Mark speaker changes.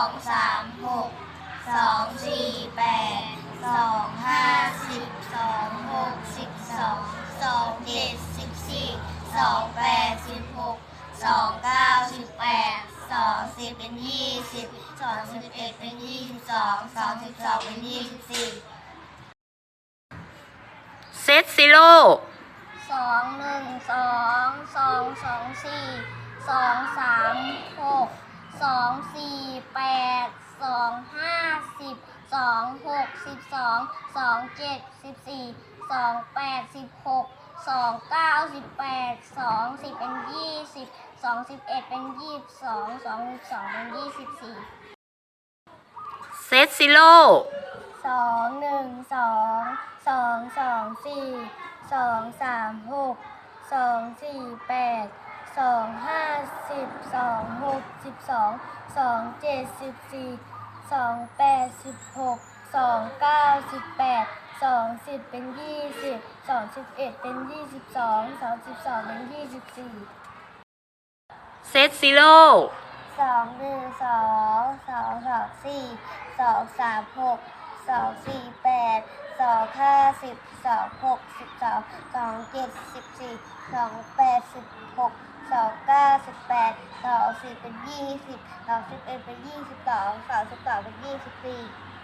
Speaker 1: 2 3 6 2 4 8 2 5 10 2 6 12 2 7 14 2 8 16 2 9 18 2 10เป็น20 2 11เป็น22 2 12เป็น24
Speaker 2: เซตซิโร่
Speaker 1: 2 1 2 2 2 4 2 3 6 2 4 8 2 5 10 2 6 12 2 7 14 2 8 16 2 9 18 2 10เป็น20 2 11เป็น22 2 12เป็น24
Speaker 2: เซตซิโร่
Speaker 1: 2 1 2 2 2 4 2 3 6 2 4 8 2 5 10 2 6 12 2 7 14 2 8 16 2 9 18 2 10เป็น20 2 11เป็น22 2 12เป็น24
Speaker 2: เซตซิโร่
Speaker 1: 2 1 2 2 2 4 2 3 6 2 4 8 2 5 10 2 6 12 2 7 14 2 8 16 2 9 18 2 10เป็น20 2 11เป็น22 2 12เป็น24